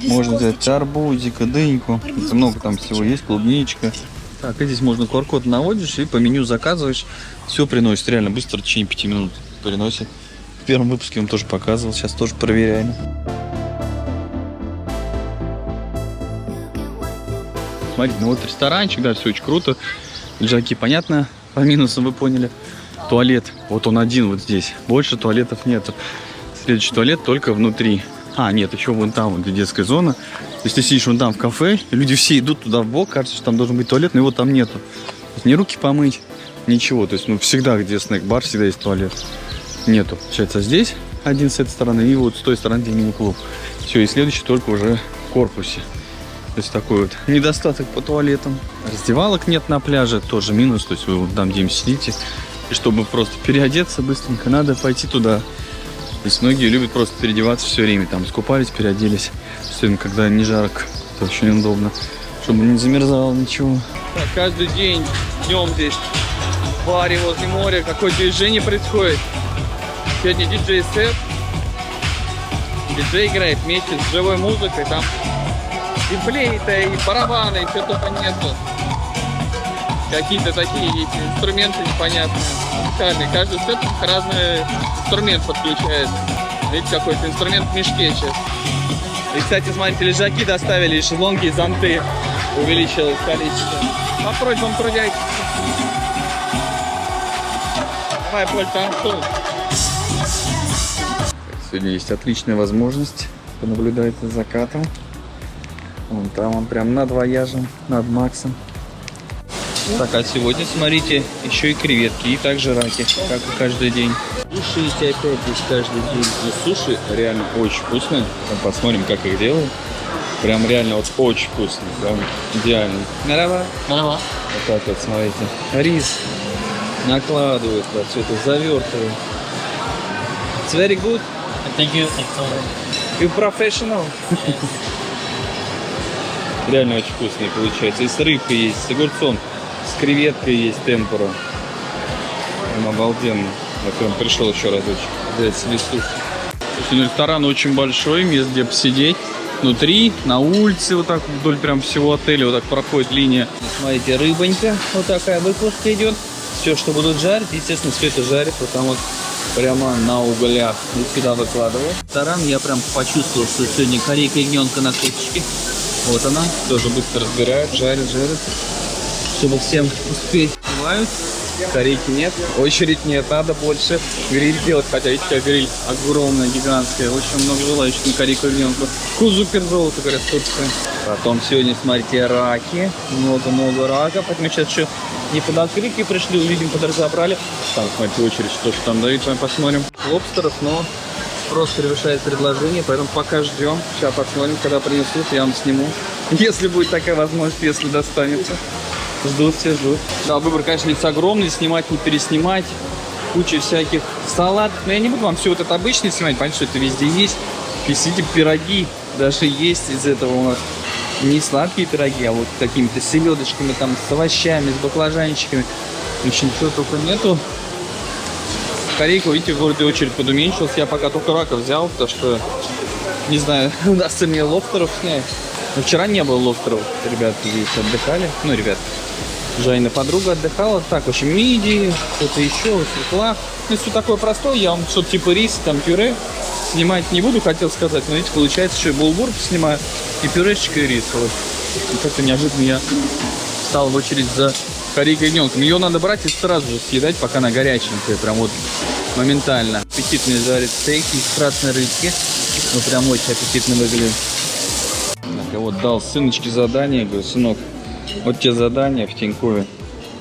[SPEAKER 1] Можно взять арбузика, дыньку. Это много там всего есть, клубничка. Так, и здесь можно QR-код наводишь и по меню заказываешь. Все приносит реально быстро, в течение 5 минут приносит. В первом выпуске я вам тоже показывал, сейчас тоже проверяем. Смотрите, ну вот ресторанчик, да, все очень круто. Лежаки, понятно, по минусам вы поняли. Туалет, вот он один вот здесь. Больше туалетов нету. Следующий туалет только внутри. А, нет, еще вон там, вот детская зона. То есть ты сидишь вон там в кафе, и люди все идут туда в бок, кажется, что там должен быть туалет, но его там нету. То есть ни руки помыть, ничего. То есть, ну, всегда, где снэк-бар, всегда есть туалет. Нету. Получается, здесь один с этой стороны, и вот с той стороны, где мини-клуб. Все, и следующий только уже в корпусе. То есть такой вот недостаток по туалетам. Раздевалок нет на пляже, тоже минус. То есть вы вот там, где сидите, и чтобы просто переодеться быстренько, надо пойти туда. То есть многие любят просто переодеваться все время. Там искупались, переоделись. Особенно когда не жарко. Это очень удобно. Чтобы не замерзало ничего. Так, каждый день днем здесь в баре возле моря какое-то движение происходит. Сегодня диджей-сет. Диджей играет вместе с живой музыкой. Там и флейта, и барабаны, и все только нету. Какие-то такие есть инструменты непонятные, уникальные. Каждый сет разный инструмент подключает. Видите, какой-то инструмент в мешке сейчас. И, кстати, смотрите, лежаки доставили, и шезлонги, и зонты. Увеличилось количество. По просьбам трудяйтесь. Давай, Поль, танцуй. Сегодня есть отличная возможность понаблюдать за закатом. Вон там он прям над вояжем, над Максом. Так, а сегодня, смотрите, еще и креветки, и также раки, как и каждый день. Суши опять здесь каждый день. И суши реально очень вкусные. Посмотрим, как их делают. Прям реально вот очень вкусно, прям идеально. Здорово.
[SPEAKER 2] Здорово.
[SPEAKER 1] Вот так вот, смотрите. Рис накладывают, вот, все это завертывают. It's very good.
[SPEAKER 2] Thank you.
[SPEAKER 1] You professional. Реально очень вкусные получается. И с рыбкой есть, с огурцом, с креветкой есть темпура. Прям обалденно. Я прям пришел еще разочек взять себе суши. Ресторан очень большой, мест где посидеть. Внутри, на улице, вот так вдоль прям всего отеля вот так проходит линия. Смотрите, рыбонька, вот такая выпуска идет. Все, что будут жарить, естественно, все это жарит, вот там вот прямо на углях. И сюда выкладываю. Ресторан я прям почувствовал, что сегодня корейка ягненка на косточке. Вот она, тоже быстро разбирают, жарят, чтобы всем успеть. Бывают Корейки нет, очередь нет, надо больше гриль делать, хотя видите, гриль огромная, гигантская, очень много желающих на корейку ягненку. Вкус супер золото, говорят, в Турции. Потом сегодня, смотрите, раки, много-много раков, мы сейчас еще не под открытки пришли, увидим, подразобрали. Там, смотрите, очередь, что там дают, мы посмотрим. Лобстеров, но просто превышает предложение, поэтому пока ждем. Сейчас посмотрим, когда принесут, я вам сниму. Если будет такая возможность, если достанется. Ждут, все ждут. Да, выбор, конечно, ведь огромный, снимать, не переснимать. Куча всяких салатов. Но я не буду вам все вот это обычное снимать, понятно, что это везде есть. Видите, пироги даже есть из этого у нас. Не сладкие пироги, а вот какими-то селедочками, там, с овощами, с баклажанчиками. В общем, чего только нету. Корейку, видите, в городе очередь подуменьшилась. Я пока только раков взял, потому что, не знаю, удастся мне лобстеров снять. Но вчера не было лобстеров. Ребята здесь отдыхали. Ну, ребят, Жанина подруга отдыхала. Так, в общем, мидии, что-то еще, свекла. Ну, все такое простое. Я вам что-то типа рис, там, пюре снимать не буду, хотел сказать. Но, видите, получается, что и булгур снимаю, и пюрешечка, и рис. Вот. И как-то неожиданно я встал в очередь за корейкой ягненком. Ее надо брать и сразу же съедать, пока она горяченькая. Прям вот моментально. Аппетитные жарят стейки из красной рыбки. Ну, прям очень аппетитно выглядит. Я вот дал сыночке задание, говорю, сынок, вот тебе задание в Тинькове.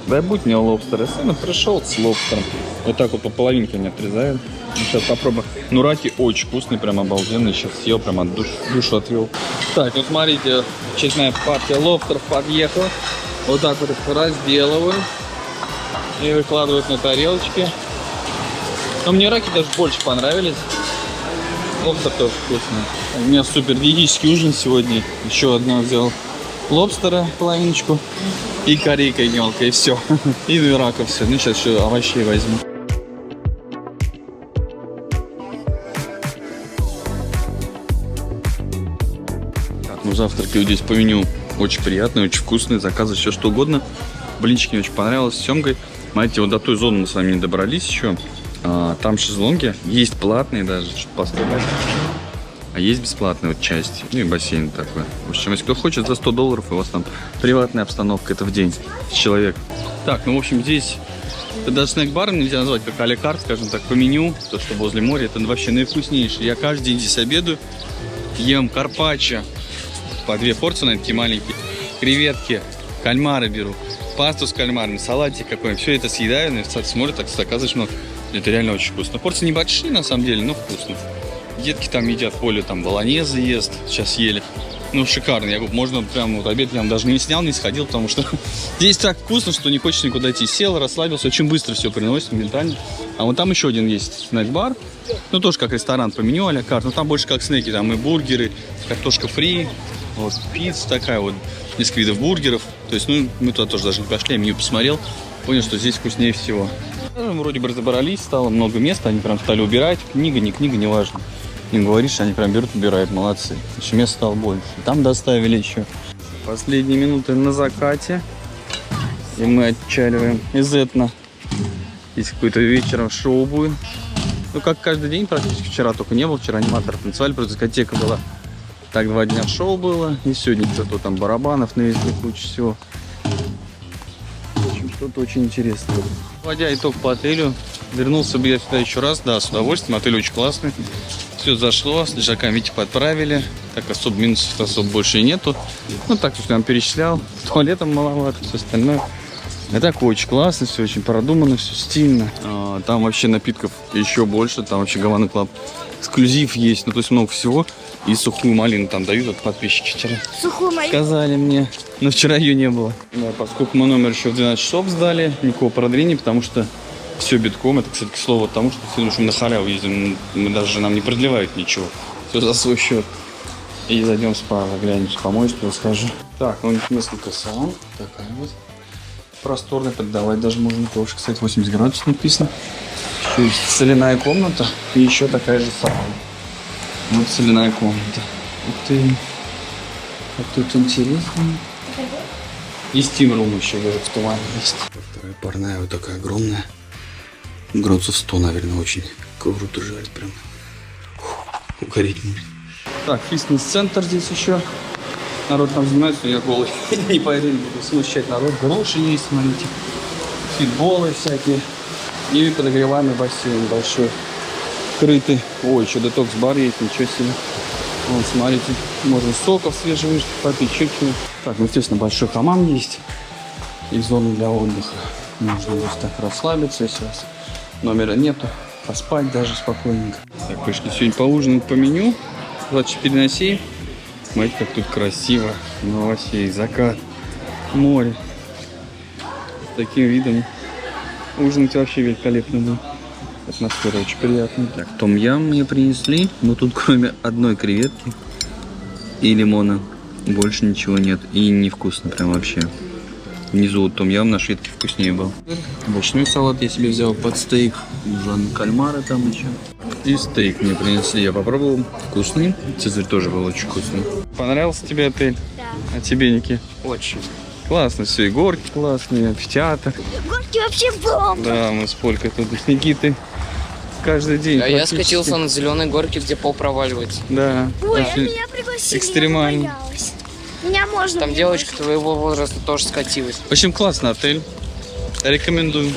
[SPEAKER 1] Дай будь мне лобстер. И сын пришел с лобстером. Вот так вот по половинке они отрезают. Ну, сейчас попробуем. Ну, раки очень вкусные, прям обалденные. Сейчас съел, прям от душу отвел. Так, ну смотрите, очередная партия лобстеров подъехала. Вот так вот их разделываю. И выкладывают на тарелочки. Но мне раки даже больше понравились. Лобстер тоже вкусный. У меня супер диетический ужин сегодня. Еще одно взял лобстера, половиночку. И корейка ягненка, и все. И 2 рака все. Ну, сейчас еще овощей возьму. Так, ну завтраки здесь по меню очень приятные, очень вкусные. Заказывать все что угодно. Блинчики мне очень понравилось с семгой. Смотрите, вот до той зоны мы с вами не добрались еще. Там шезлонги. Есть платные даже, что-то поставить. А есть бесплатная вот часть. Ну и бассейн такой. В общем, если кто хочет, за $100 у вас там приватная обстановка. Это в день человек. Так, ну в общем, здесь это даже снэк-бар нельзя назвать, как а-ля карт, скажем так, по меню. То, что возле моря, это вообще наивкуснейшее. Я каждый день здесь обедаю. Ем карпаччо. По 2 порции, наверное, такие маленькие. Креветки, кальмары беру. Пасту с кальмарами, салатик какой-нибудь. Все это съедаю, и смотрю, так заказываешь много. Это реально очень вкусно. Порции небольшие, на самом деле, но вкусно. Детки там едят, Коля там болонезы ест, сейчас ели. Ну, шикарно. Я говорю, можно прям вот обед я вам даже не снял, не сходил, потому что здесь так вкусно, что не хочешь никуда идти. Сел, расслабился, очень быстро все приносит, моментально. А вот там еще один есть снэк-бар. Ну, тоже как ресторан по меню а-ля карт. Но там больше как снеки, там и бургеры, картошка фри, вот пицца такая вот, несколько видов бургеров. То есть, ну, мы туда тоже даже не пошли, я меню посмотрел, понял, что здесь вкуснее всего. Ну, вроде бы разобрались, стало много места, они прям стали убирать. Книга, не важно. Им говоришь, они прям берут, убирают, молодцы. Еще места стало больше. Там доставили еще. Последние минуты на закате. И мы отчаливаем из Этна. Здесь какой-то вечером шоу будет. Ну, как каждый день практически. Вчера только не был, вчера аниматоров танцевали, просто дискотека была. Так 2 дня шоу было. И сегодня что-то там барабанов навезли, куча всего. В общем, что-то очень интересное. Подводя итог по отелю, вернулся бы я сюда еще раз, да, с удовольствием, отель очень классный, все зашло, с лежаками, видите, подправили, так особо минусов особо больше и нету, ну так, что я вам перечислял, туалетом маловато, все остальное, а так очень классно, все очень продумано, все стильно, там вообще напитков еще больше, там вообще Гавана Клаб эксклюзив есть, ну то есть много всего, и сухую малину там дают, вот подписчики вчера
[SPEAKER 3] Сухую малину?
[SPEAKER 1] сказали мне, но вчера ее не было. Да, поскольку мы номер еще в 12 часов сдали, никакого продления, потому что все битком. Это, кстати, к слову от тому, что мы на халяву ездим, мы даже нам не продлевают ничего. Все за свой счет. И зайдем справа, глянем, помоечку схожу. Так, ну несколько саун. Такая вот. Просторная, поддавать даже можно. Тоже, кстати, 80 градусов написано. Еще есть соляная комната. И еще такая же сауна. Вот соляная комната. Ух ты. А тут интересно. И стим-рум еще даже в тумане есть. Вторая парная вот такая огромная. Градусов 100, наверное, очень круто жарит прям. Укорить можно. Так, фитнес-центр здесь еще. Народ там занимается, я голый. Не пойду, не буду смущать народ. Груши есть, смотрите. баскетболы всякие. И подогреваемый бассейн большой. Крытый. Ой, еще детокс-бар есть, ничего себе. Вон, смотрите, можно соков свежих попить, чуть-чуть. Так, ну, естественно, большой хамам есть. И зоны для отдыха. Можно вот так расслабиться, если у вас номера нету. Поспать даже спокойненько. Так, пришли сегодня поужинать по меню. 24/7. Смотрите, как тут красиво. Новосей, закат, море. С таким видом ужинать вообще великолепно был. Атмосфера очень приятная. Так, том-ям мне принесли. Но тут кроме одной креветки и лимона больше ничего нет. И невкусно прям вообще. Внизу вот том-ям наш ветки вкуснее был. Овощной салат я себе взял под стейк. Жан кальмара там еще. И стейк мне принесли. Я попробовал. Вкусный. Цезарь тоже был очень вкусный. Понравился тебе отель?
[SPEAKER 3] Да.
[SPEAKER 1] А тебе, Ники?
[SPEAKER 2] Очень.
[SPEAKER 1] Классно все. И горки классные, амфитеатр.
[SPEAKER 3] Горки вообще бомба.
[SPEAKER 1] Да, мы с Полькой тут с Никитой каждый день.
[SPEAKER 2] А я
[SPEAKER 1] практически.
[SPEAKER 2] скатился на зеленой горке, где пол проваливается.
[SPEAKER 1] Да.
[SPEAKER 3] Ой,
[SPEAKER 1] очень
[SPEAKER 3] меня пригласили.
[SPEAKER 1] экстремально.
[SPEAKER 3] Я боялась. Меня можно.
[SPEAKER 2] Там девочка твоего возраста тоже скатилась.
[SPEAKER 1] В общем, классный отель. Рекомендую.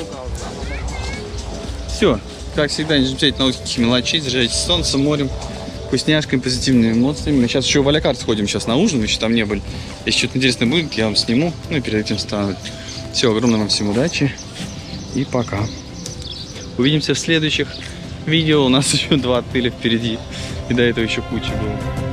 [SPEAKER 1] Все. Как всегда, не забывайте на каких мелочей, заряжайтесь солнцем, морем, вкусняшками, позитивными эмоциями. Мы сейчас еще в Алякарт сходим сейчас на ужин, мы еще там не были. Если что-то интересное будет, я вам сниму. Ну и перед этим стану. Все, огромное вам всем удачи. И пока. Увидимся в следующих видео. У нас еще 2 отеля впереди. И до этого еще куча было.